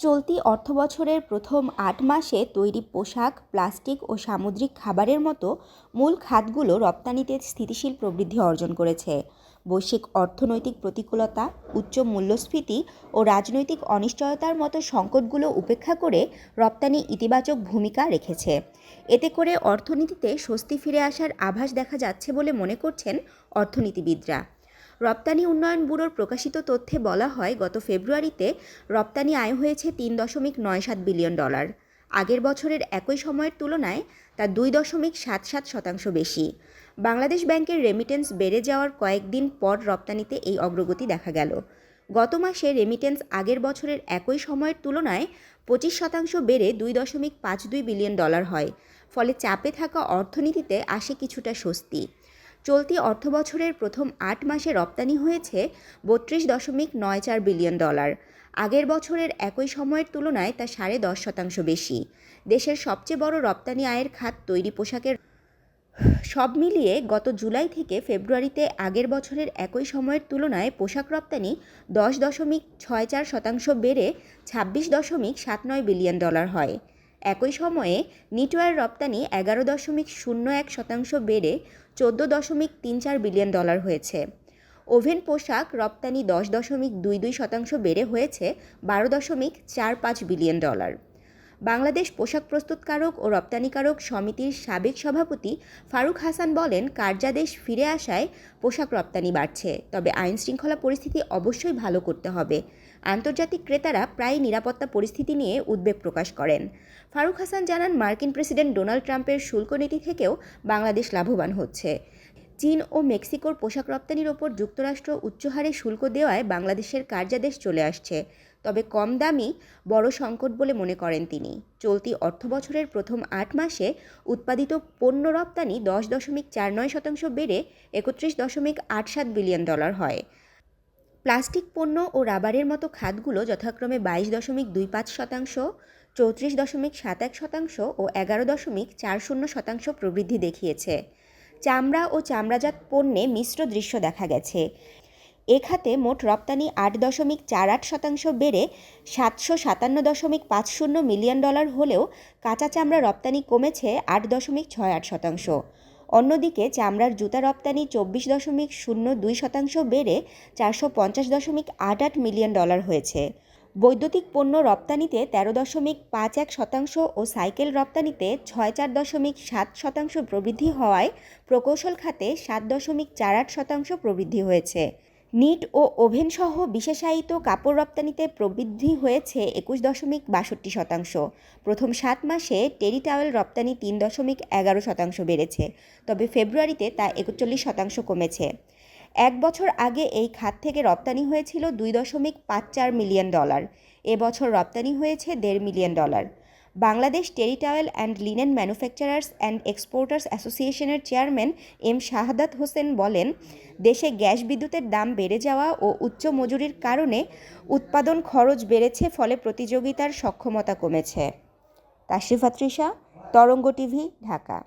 চলতি অর্থবছরের প্রথম ৮ মাসে তৈরি পোশাক, প্লাস্টিক ও সামুদ্রিক খাবারের মতো মূল খাতগুলো রপ্তানিতে স্থিতিশীল প্রবৃদ্ধি অর্জন করেছে। বৈশ্বিক অর্থনৈতিক প্রতিকূলতা, উচ্চ মূল্যস্ফীতি ও রাজনৈতিক অনিশ্চয়তার মতো সংকটগুলো উপেক্ষা করে রপ্তানি ইতিবাচক ভূমিকা রেখেছে। এতে করে অর্থনীতিতে স্বস্তি ফিরে আসার আভাস দেখা যাচ্ছে বলে মনে করছেন অর্থনীতিবিদরা। রপ্তানি উন্নয়ন ব্যুরোর প্রকাশিত তথ্যে বলা হয়, গত ফেব্রুয়ারিতে রপ্তানি আয় হয়েছে $3.97 বিলিয়ন। আগের বছরের একই সময়ের তুলনায় তা 2.77% বেশি। বাংলাদেশ ব্যাংকের রেমিটেন্স বেড়ে যাওয়ার কয়েকদিন পর রপ্তানিতে এই অগ্রগতি দেখা গেল। গত মাসে রেমিটেন্স আগের বছরের একই সময়ের তুলনায় 25% বেড়ে $2.52 বিলিয়ন হয়। ফলে চাপে থাকা অর্থনীতিতে আসে কিছুটা স্বস্তি। চলতি অর্থবছরের প্রথম ৮ মাসে রপ্তানি হয়েছে $32.94 বিলিয়ন। আগের বছরের একই সময়ের তুলনায় তা 10.5% বেশি। দেশের সবচেয়ে বড় রপ্তানি আয়ের খাত তৈরি পোশাকের। সব মিলিয়ে গত জুলাই থেকে ফেব্রুয়ারিতে আগের বছরের একই সময়ের তুলনায় পোশাক রপ্তানি 10.64% বেড়ে $26.79 বিলিয়ন হয়। একই সময়ে নিটওয়্যার রপ্তানি 11.01% বেড়ে $14.34 বিলিয়ন হয়েছে। ওভেন পোশাক রপ্তানি 10.22% বেড়ে হয়েছে $12.45 বিলিয়ন। বাংলাদেশ পোশাক প্রস্তুতকারক ও রপ্তানিকারক সমিতির সাবেক সভাপতি ফারুক হাসান বলেন, কার্যাদেশ ফিরে আসায় পোশাক রপ্তানি বাড়ছে, তবে আইনশৃঙ্খলা পরিস্থিতি অবশ্যই ভালো করতে হবে। আন্তর্জাতিক ক্রেতারা প্রায় নিরাপত্তা পরিস্থিতি নিয়ে উদ্বেগ প্রকাশ করেন। ফারুক হাসান জানান, মার্কিন প্রেসিডেন্ট ডোনাল্ড ট্রাম্পের শুল্ক নীতি থেকেও বাংলাদেশ লাভবান হচ্ছে। চীন ও মেক্সিকোর পোশাক রপ্তানির ওপর যুক্তরাষ্ট্র উচ্চ হারে শুল্ক দেওয়ায় বাংলাদেশের কার্যাদেশ চলে আসছে, তবে কম দামই বড় সংকট বলে মনে করেন তিনি। চলতি অর্থবছরের প্রথম ৮ মাসে উৎপাদিত পণ্য রপ্তানি 10.49% বেড়ে $31.87 বিলিয়ন হয়। প্লাস্টিক পণ্য ও রাবারের মতো খাতগুলো যথাক্রমে 22.25%, 34.71% ও 11.40% প্রবৃদ্ধি দেখিয়েছে। চামড়া ও চামড়াজাত পণ্যে মিশ্র দৃশ্য দেখা গেছে। এ খাতে মোট রপ্তানি 8.48% বেড়ে $757.50 হলেও কাঁচা চামড়া রপ্তানি কমেছে 8.68%। অন্যদিকে চামড়ার জুতা রপ্তানি 24.02% বেড়ে $450.88 হয়েছে। বৈদ্যুতিক পণ্য রপ্তানিতে 13.51% ও সাইকেল রপ্তানিতে 64.7% প্রবৃদ্ধি হওয়ায় প্রকৌশল খাতে 7.48% প্রবৃদ্ধি হয়েছে। নিট ও ওভেন সহ বিশেষায়িত কাপড় রপ্তানিতে প্রবৃদ্ধি হয়েছে 21.62%। প্রথম 7 মাসে টেরি টাওয়েল রপ্তানি 3.11% বেড়েছে, তবে ফেব্রুয়ারিতে তা 41% কমেছে। এক বছর আগে এই খাত থেকে রপ্তানি হয়েছিল $2.54 মিলিয়ন। এবছর রপ্তানি হয়েছে $1.5 million. Bangladesh Terry towel and linen manufacturers and exporters অ্যাসোসিয়েশনের চেয়ারম্যান এম শাহাদাত হোসেন বলেন, দেশে গ্যাস বিদ্যুতের দাম বেড়ে যাওয়া ও উচ্চ মজুরির কারণে উৎপাদন খরচ বেড়েছে, ফলে প্রতিযোগিতার সক্ষমতা কমেছে। তাশরিফা তৃষা, তরঙ্গ টিভি, ঢাকা।